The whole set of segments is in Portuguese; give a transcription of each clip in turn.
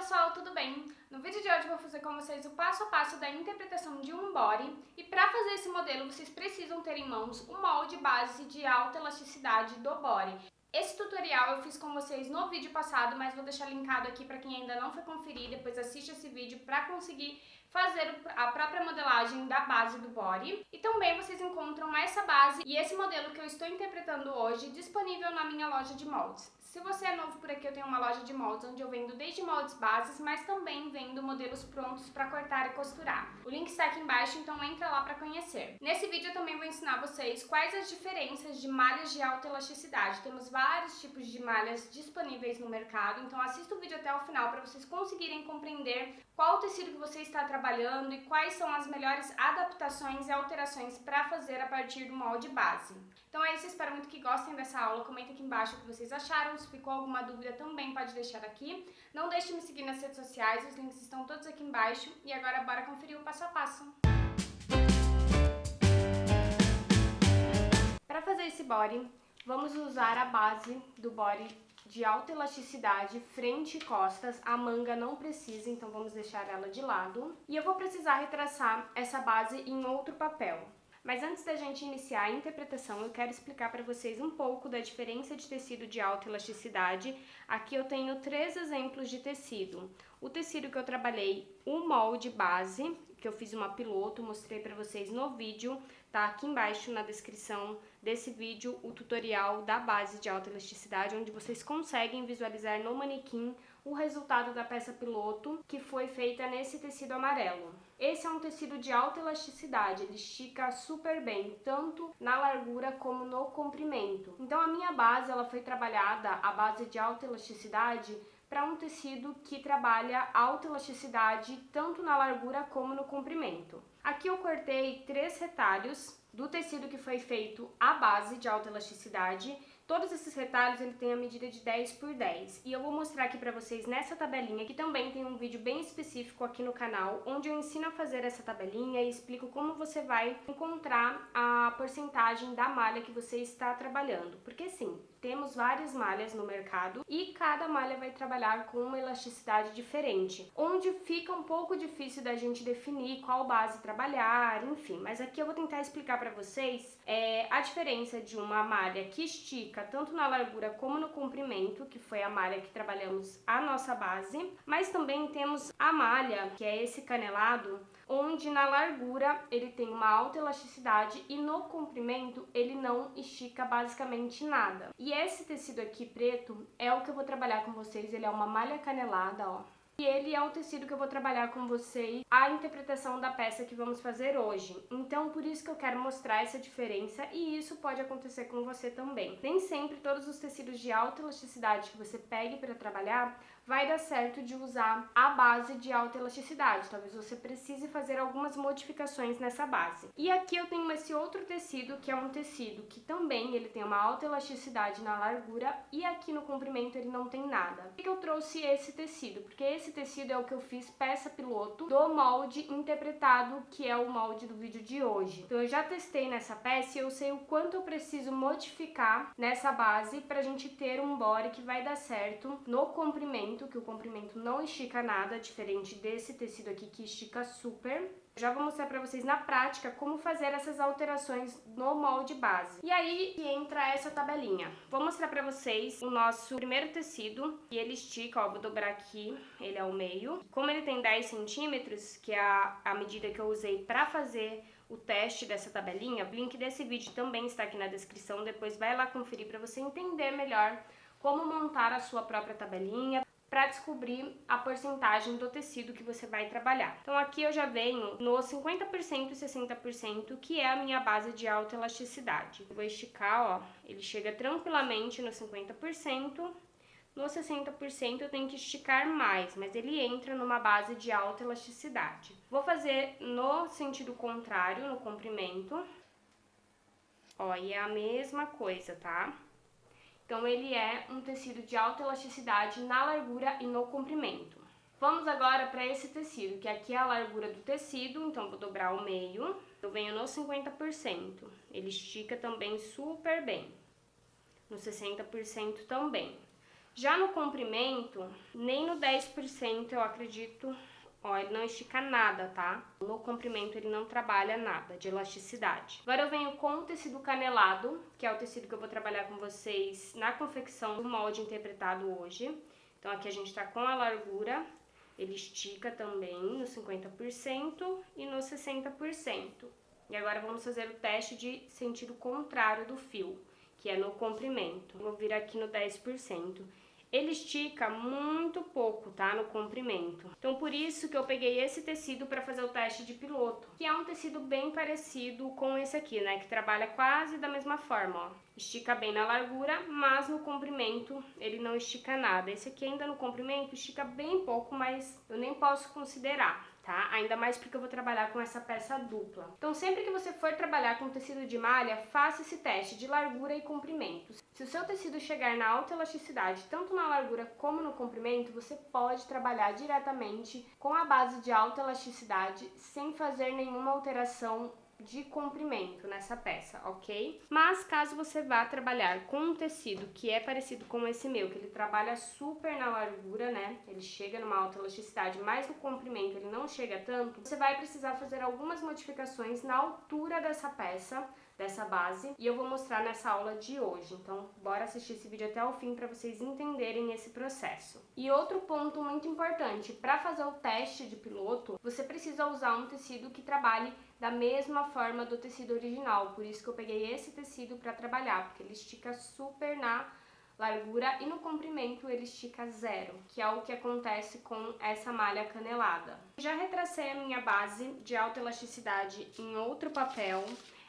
pessoal, tudo bem? No vídeo de hoje eu vou fazer com vocês o passo a passo da interpretação de um body e para fazer esse modelo vocês precisam ter em mãos o molde base de alta elasticidade do body. Esse tutorial eu fiz com vocês no vídeo passado, mas vou deixar linkado aqui para quem ainda não foi conferir, depois assiste esse vídeo para conseguir fazer a própria modelagem da base do body. E também vocês encontram essa base e esse modelo que eu estou interpretando hoje disponível na minha loja de moldes. Se você é novo por aqui, eu tenho uma loja de moldes onde eu vendo desde moldes bases, mas também vendo modelos prontos para cortar e costurar. O link está aqui embaixo, então entra lá para conhecer. Nesse vídeo eu também vou ensinar vocês quais as diferenças de malhas de alta elasticidade. Temos vários tipos de malhas disponíveis no mercado, então assista o vídeo até o final para vocês conseguirem compreender qual o tecido que você está trabalhando e quais são as melhores adaptações e alterações para fazer a partir do molde base. Então é isso, espero muito que gostem dessa aula, comenta aqui embaixo o que vocês acharam, se ficou alguma dúvida também pode deixar aqui. Não deixe de me seguir nas redes sociais, os links estão todos aqui embaixo. E agora bora conferir o passo a passo. Para fazer esse body, vamos usar a base do body de alta elasticidade, frente e costas. A manga não precisa, então vamos deixar ela de lado. E eu vou precisar retraçar essa base em outro papel. Mas antes da gente iniciar a interpretação, eu quero explicar para vocês um pouco da diferença de tecido de alta elasticidade. Aqui eu tenho 3 exemplos de tecido. O tecido que eu trabalhei, o molde base, que eu fiz uma piloto, mostrei para vocês no vídeo, tá aqui embaixo na descrição desse vídeo o tutorial da base de alta elasticidade, onde vocês conseguem visualizar no manequim o resultado da peça piloto que foi feita nesse tecido amarelo. Esse é um tecido de alta elasticidade, ele estica super bem, tanto na largura como no comprimento. Então a minha base, ela foi trabalhada, a base de alta elasticidade, para um tecido que trabalha alta elasticidade tanto na largura como no comprimento. Aqui eu cortei 3 retalhos do tecido que foi feito a base de alta elasticidade. Todos esses retalhos ele tem a medida de 10 por 10 e eu vou mostrar aqui para vocês nessa tabelinha, que também tem um vídeo bem específico aqui no canal, onde eu ensino a fazer essa tabelinha e explico como você vai encontrar a porcentagem da malha que você está trabalhando, porque sim, temos várias malhas no mercado e cada malha vai trabalhar com uma elasticidade diferente, onde fica um pouco difícil da gente definir qual base trabalhar, enfim, mas aqui eu vou tentar explicar para vocês a diferença de uma malha que estica tanto na largura como no comprimento, que foi a malha que trabalhamos a nossa base, mas também temos a malha, que é esse canelado, onde na largura ele tem uma alta elasticidade e no comprimento ele não estica basicamente nada. E esse tecido aqui preto é o que eu vou trabalhar com vocês, ele é uma malha canelada, ó. E ele é o tecido que eu vou trabalhar com vocês a interpretação da peça que vamos fazer hoje. Então, por isso que eu quero mostrar essa diferença e isso pode acontecer com você também. Nem sempre todos os tecidos de alta elasticidade que você pegue para trabalhar vai dar certo de usar a base de alta elasticidade. Talvez você precise fazer algumas modificações nessa base. E aqui eu tenho esse outro tecido, que é um tecido que também ele tem uma alta elasticidade na largura e aqui no comprimento ele não tem nada. Por que eu trouxe esse tecido? Porque esse tecido é o que eu fiz peça piloto do molde interpretado, que é o molde do vídeo de hoje. Então eu já testei nessa peça e eu sei o quanto eu preciso modificar nessa base pra gente ter um body que vai dar certo no comprimento, que o comprimento não estica nada, diferente desse tecido aqui que estica super. Já vou mostrar pra vocês na prática como fazer essas alterações no molde base. E aí entra essa tabelinha. Vou mostrar pra vocês o nosso primeiro tecido, e ele estica, ó, vou dobrar aqui, ele é o meio. Como ele tem 10 centímetros, que é a medida que eu usei pra fazer o teste dessa tabelinha, o link desse vídeo também está aqui na descrição, depois vai lá conferir pra você entender melhor como montar a sua própria tabelinha, para descobrir a porcentagem do tecido que você vai trabalhar. Então aqui eu já venho no 50% e 60%, que é a minha base de alta elasticidade. Eu vou esticar, ó, ele chega tranquilamente no 50%, no 60% eu tenho que esticar mais, mas ele entra numa base de alta elasticidade. Vou fazer no sentido contrário, no comprimento, ó, e é a mesma coisa, tá? Então ele é um tecido de alta elasticidade na largura e no comprimento. Vamos agora para esse tecido, que aqui é a largura do tecido, então vou dobrar o meio. Eu venho no 50%, ele estica também super bem. No 60% também. Já no comprimento, nem no 10% eu acredito. Ó, ele não estica nada, tá? No comprimento ele não trabalha nada de elasticidade. Agora eu venho com o tecido canelado, que é o tecido que eu vou trabalhar com vocês na confecção do molde interpretado hoje. Então aqui a gente tá com a largura, ele estica também no 50% e no 60%. E agora vamos fazer o teste de sentido contrário do fio, que é no comprimento. Vou vir aqui no 10%. Ele estica muito pouco, tá? No comprimento. Então, por isso que eu peguei esse tecido para fazer o teste de piloto, que é um tecido bem parecido com esse aqui, né? Que trabalha quase da mesma forma, ó. Estica bem na largura, mas no comprimento ele não estica nada. Esse aqui ainda no comprimento estica bem pouco, mas eu nem posso considerar, tá? Ainda mais porque eu vou trabalhar com essa peça dupla. Então, sempre que você for trabalhar com tecido de malha, faça esse teste de largura e comprimento. Se o seu tecido chegar na alta elasticidade, tanto na largura como no comprimento, você pode trabalhar diretamente com a base de alta elasticidade sem fazer nenhuma alteração de comprimento nessa peça, ok? Mas caso você vá trabalhar com um tecido que é parecido com esse meu, que ele trabalha super na largura, né? Ele chega numa alta elasticidade, mas no comprimento ele não chega tanto, você vai precisar fazer algumas modificações na altura dessa peça, dessa base, e eu vou mostrar nessa aula de hoje. Então, bora assistir esse vídeo até o fim para vocês entenderem esse processo. E outro ponto muito importante, para fazer o teste de piloto, você precisa usar um tecido que trabalhe da mesma forma do tecido original. Por isso que eu peguei esse tecido para trabalhar, porque ele estica super na largura e no comprimento ele estica zero, que é o que acontece com essa malha canelada. Já retracei a minha base de alta elasticidade em outro papel.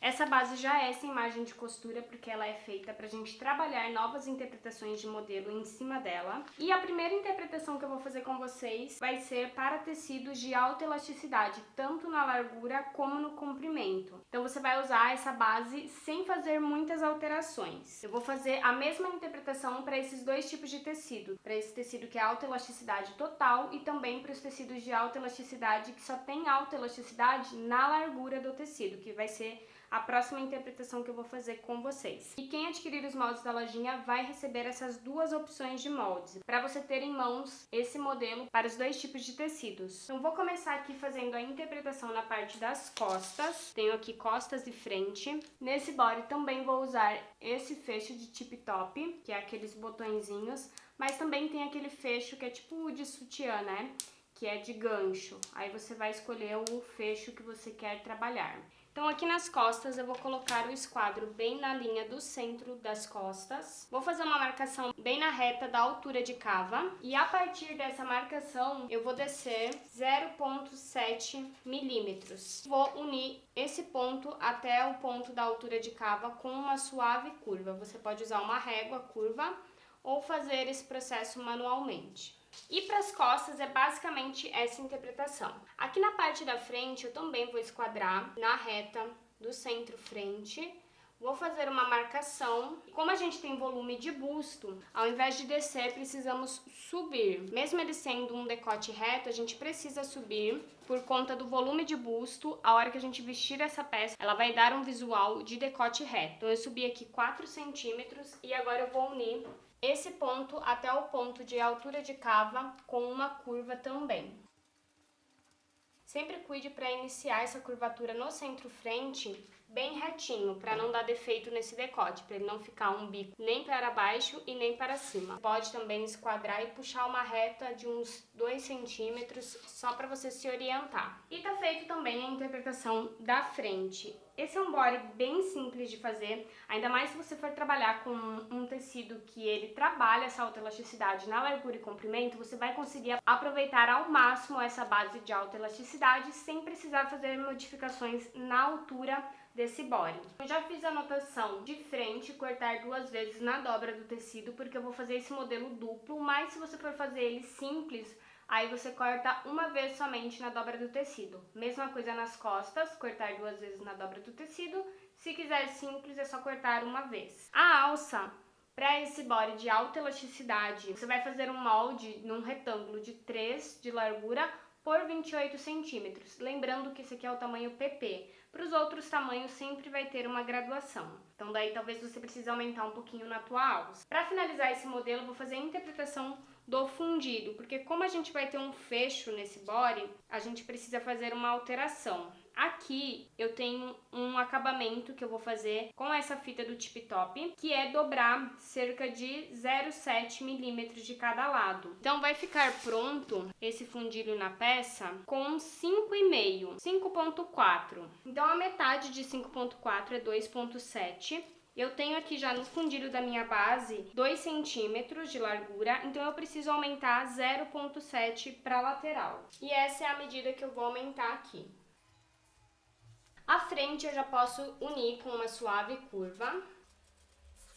Essa base já é sem margem de costura, porque ela é feita pra gente trabalhar novas interpretações de modelo em cima dela. E a primeira interpretação que eu vou fazer com vocês vai ser para tecidos de alta elasticidade, tanto na largura como no comprimento. Então você vai usar essa base sem fazer muitas alterações. Eu vou fazer a mesma interpretação para esses dois tipos de tecido. Para esse tecido que é alta elasticidade total e também para os tecidos de alta elasticidade que só tem alta elasticidade na largura do tecido, que vai ser a próxima interpretação que eu vou fazer com vocês. E quem adquirir os moldes da lojinha vai receber essas duas opções de moldes, para você ter em mãos esse modelo para os dois tipos de tecidos. Então vou começar aqui fazendo a interpretação na parte das costas. Tenho aqui costas e frente. Nesse body também vou usar esse fecho de tip top, que é aqueles botõezinhos, mas também tem aquele fecho que é tipo de sutiã, né? Que é de gancho. Aí você vai escolher o fecho que você quer trabalhar. Então aqui nas costas eu vou colocar o esquadro bem na linha do centro das costas. Vou fazer uma marcação bem na reta da altura de cava. E a partir dessa marcação eu vou descer 0,7 milímetros. Vou unir esse ponto até o ponto da altura de cava com uma suave curva. Você pode usar uma régua curva ou fazer esse processo manualmente. E para as costas é basicamente essa interpretação. Aqui na parte da frente eu também vou esquadrar na reta do centro-frente. Vou fazer uma marcação. Como a gente tem volume de busto, ao invés de descer, precisamos subir. Mesmo ele sendo um decote reto, a gente precisa subir por conta do volume de busto. A hora que a gente vestir essa peça, ela vai dar um visual de decote reto. Então eu subi aqui 4 centímetros e agora eu vou unir esse ponto até o ponto de altura de cava com uma curva também. Sempre cuide para iniciar essa curvatura no centro-frente bem retinho, para não dar defeito nesse decote, para ele não ficar um bico nem para baixo e nem para cima. Pode também esquadrar e puxar uma reta de uns 2 centímetros, só para você se orientar. E tá feito também a interpretação da frente. Esse é um body bem simples de fazer, ainda mais se você for trabalhar com um tecido que ele trabalha essa alta elasticidade na largura e comprimento, você vai conseguir aproveitar ao máximo essa base de alta elasticidade sem precisar fazer modificações na altura desse body. Eu já fiz a anotação de frente, cortar 2 vezes na dobra do tecido, porque eu vou fazer esse modelo duplo, mas se você for fazer ele simples, aí você corta uma vez somente na dobra do tecido. Mesma coisa nas costas, cortar 2 vezes na dobra do tecido. Se quiser simples, é só cortar uma vez. A alça, para esse body de alta elasticidade, você vai fazer um molde num retângulo de 3 de largura por 28 centímetros. Lembrando que esse aqui é o tamanho PP. Para os outros tamanhos sempre vai ter uma graduação. Então daí talvez você precise aumentar um pouquinho na tua alça. Para finalizar esse modelo, eu vou fazer a interpretação do fundido, porque como a gente vai ter um fecho nesse body, a gente precisa fazer uma alteração. Aqui eu tenho um acabamento que eu vou fazer com essa fita do Tip Top, que é dobrar cerca de 0,7 milímetros de cada lado. Então vai ficar pronto esse fundilho na peça com 5,5, 5,4. Então a metade de 5,4 é 2,7. Eu tenho aqui já no fundilho da minha base 2 centímetros de largura, então eu preciso aumentar 0,7 para a lateral. E essa é a medida que eu vou aumentar aqui. A frente eu já posso unir com uma suave curva.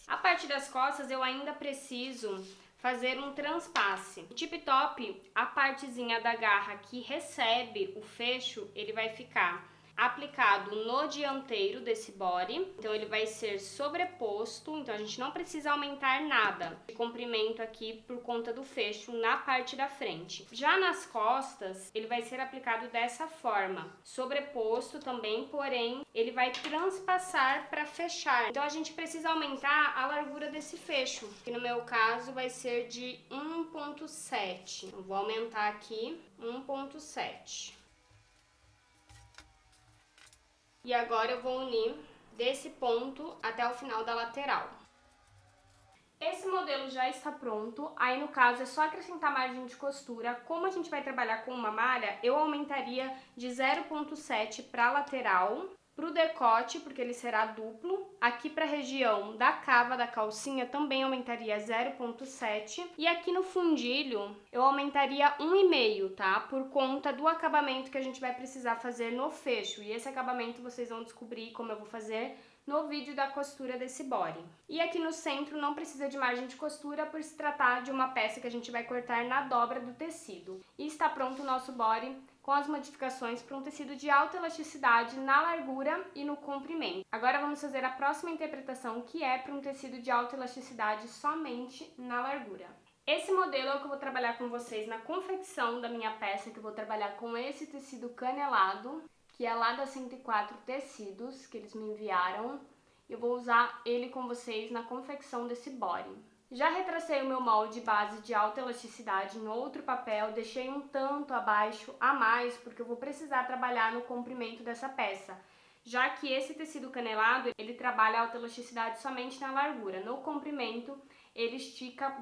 A parte das costas eu ainda preciso fazer um transpasse. O Tip Top, a partezinha da garra que recebe o fecho, ele vai ficar aplicado no dianteiro desse body, então ele vai ser sobreposto, então a gente não precisa aumentar nada de comprimento aqui por conta do fecho na parte da frente. Já nas costas, ele vai ser aplicado dessa forma, sobreposto também, porém ele vai transpassar para fechar. Então a gente precisa aumentar a largura desse fecho, que no meu caso vai ser de 1,7. Eu vou aumentar aqui 1,7. E agora eu vou unir desse ponto até o final da lateral. Esse modelo já está pronto, aí no caso é só acrescentar margem de costura. Como a gente vai trabalhar com uma malha, eu aumentaria de 0,7 para a lateral. Para o decote, porque ele será duplo, aqui para a região da cava da calcinha também aumentaria 0,7 e aqui no fundilho eu aumentaria 1,5, tá? Por conta do acabamento que a gente vai precisar fazer no fecho, e esse acabamento vocês vão descobrir como eu vou fazer no vídeo da costura desse body. E aqui no centro não precisa de margem de costura por se tratar de uma peça que a gente vai cortar na dobra do tecido. E está pronto o nosso body com as modificações para um tecido de alta elasticidade na largura e no comprimento. Agora vamos fazer a próxima interpretação, que é para um tecido de alta elasticidade somente na largura. Esse modelo é o que eu vou trabalhar com vocês na confecção da minha peça, que eu vou trabalhar com esse tecido canelado, que é lá da 104 Tecidos, que eles me enviaram. Eu vou usar ele com vocês na confecção desse body. Já retracei o meu molde base de alta elasticidade em outro papel, deixei um tanto abaixo a mais, porque eu vou precisar trabalhar no comprimento dessa peça, já que esse tecido canelado, ele trabalha a alta elasticidade somente na largura. No comprimento, ele estica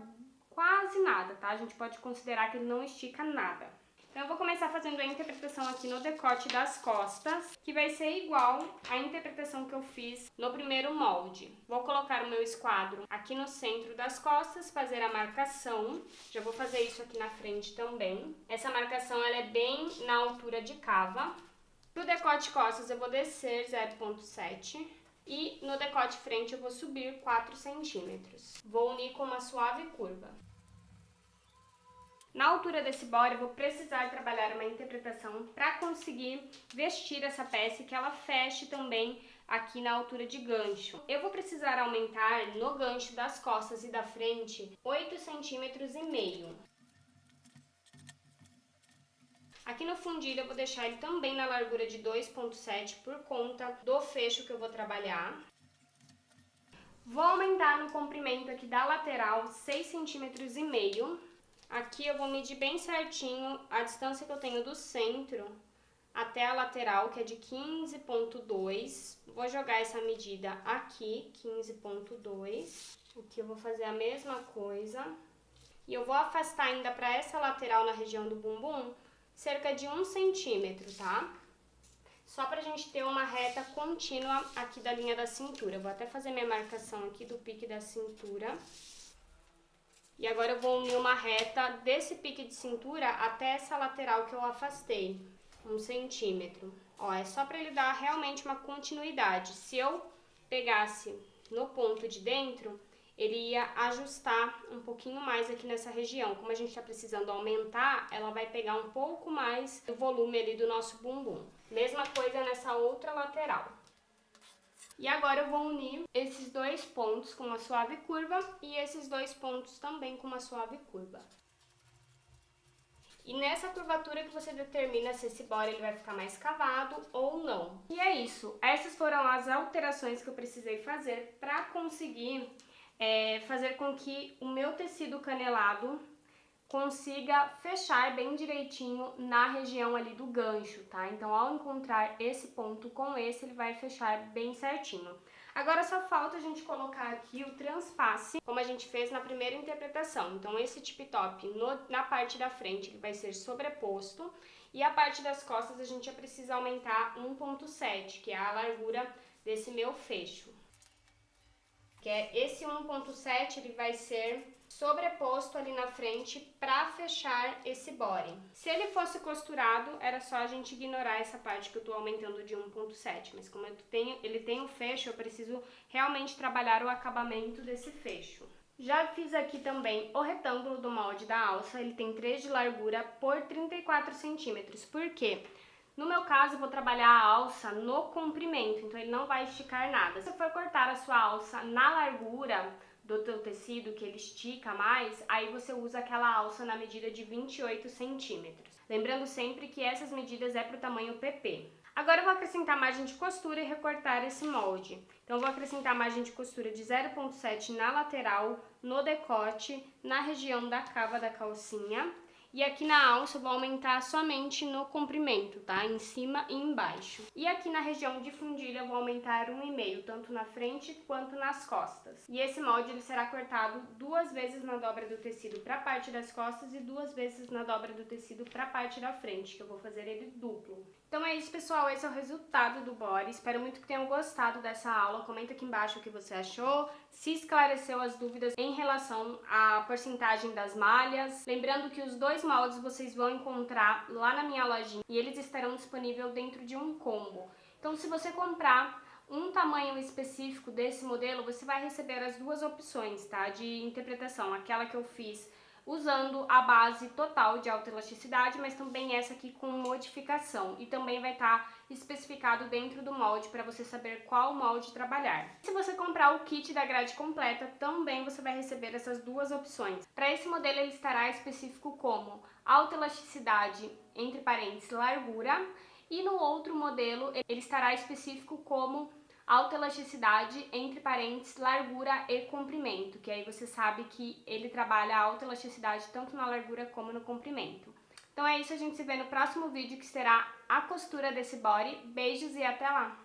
quase nada, tá? A gente pode considerar que ele não estica nada. Então eu vou começar fazendo a interpretação aqui no decote das costas, que vai ser igual à interpretação que eu fiz no primeiro molde. Vou colocar o meu esquadro aqui no centro das costas, fazer a marcação. Já vou fazer isso aqui na frente também. Essa marcação ela é bem na altura de cava. Pro decote costas eu vou descer 0,7 e no decote frente eu vou subir 4 centímetros. Vou unir com uma suave curva. Na altura desse body eu vou precisar trabalhar uma interpretação para conseguir vestir essa peça e que ela feche também aqui na altura de gancho. Eu vou precisar aumentar no gancho das costas e da frente 8,5 centímetros. Aqui no fundilho eu vou deixar ele também na largura de 2,7 por conta do fecho que eu vou trabalhar. Vou aumentar no comprimento aqui da lateral 6,5 centímetros. Aqui eu vou medir bem certinho a distância que eu tenho do centro até a lateral, que é de 15,2. Vou jogar essa medida aqui, 15,2. Aqui eu vou fazer a mesma coisa. E eu vou afastar ainda para essa lateral na região do bumbum, cerca de 1 centímetro, tá? Só pra gente ter uma reta contínua aqui da linha da cintura. Eu vou até fazer minha marcação aqui do pique da cintura. E agora eu vou unir uma reta desse pique de cintura até essa lateral que eu afastei, 1 centímetro. Ó, é só para ele dar realmente uma continuidade. Se eu pegasse no ponto de dentro, ele ia ajustar um pouquinho mais aqui nessa região. Como a gente tá precisando aumentar, ela vai pegar um pouco mais do volume ali do nosso bumbum. Mesma coisa nessa outra lateral. E agora eu vou unir esses dois pontos com uma suave curva e esses dois pontos também com uma suave curva. E nessa curvatura que você determina se esse body ele vai ficar mais cavado ou não. E é isso. Essas foram as alterações que eu precisei fazer para conseguir fazer com que o meu tecido canelado consiga fechar bem direitinho na região ali do gancho, tá? Então, ao encontrar esse ponto com esse, ele vai fechar bem certinho. Agora só falta a gente colocar aqui o transpasse, como a gente fez na primeira interpretação. Então, esse tip top na parte da frente ele vai ser sobreposto e a parte das costas a gente já precisa aumentar 1.7, que é a largura desse meu fecho. Que é esse 1.7, ele vai ser sobreposto ali na frente para fechar esse body. Se ele fosse costurado, era só a gente ignorar essa parte que eu tô aumentando de 1.7, mas como ele tem um fecho, eu preciso realmente trabalhar o acabamento desse fecho. Já fiz aqui também o retângulo do molde da alça, ele tem 3 de largura por 34 centímetros. Por quê? No meu caso, eu vou trabalhar a alça no comprimento, então ele não vai esticar nada. Se você for cortar a sua alça na largura do teu tecido, que ele estica mais, aí você usa aquela alça na medida de 28 centímetros. Lembrando sempre que essas medidas é para o tamanho PP. Agora eu vou acrescentar margem de costura e recortar esse molde. Então eu vou acrescentar margem de costura de 0,7 na lateral, no decote, na região da cava da calcinha. E aqui na alça eu vou aumentar somente no comprimento, tá? Em cima e embaixo. E aqui na região de fundilha eu vou aumentar 1,5, tanto na frente quanto nas costas. E esse molde ele será cortado 2 vezes na dobra do tecido para a parte das costas e 2 vezes na dobra do tecido para a parte da frente, que eu vou fazer ele duplo. Então é isso, pessoal, esse é o resultado do body. Espero muito que tenham gostado dessa aula. Comenta aqui embaixo o que você achou, se esclareceu as dúvidas em relação à porcentagem das malhas. Lembrando que os 2 moldes vocês vão encontrar lá na minha lojinha e eles estarão disponíveis dentro de um combo. Então, se você comprar um tamanho específico desse modelo, você vai receber as 2 opções, tá? De interpretação, aquela que eu fiz usando a base total de alta elasticidade, mas também essa aqui com modificação. E também vai estar especificado dentro do molde para você saber qual molde trabalhar. Se você comprar o kit da grade completa, também você vai receber essas 2 opções. Para esse modelo ele estará específico como alta elasticidade, entre parênteses, largura, e no outro modelo ele estará específico como alta elasticidade, entre parênteses, largura e comprimento, que aí você sabe que ele trabalha a alta elasticidade tanto na largura como no comprimento. Então é isso, a gente se vê no próximo vídeo que será a costura desse body. Beijos e até lá!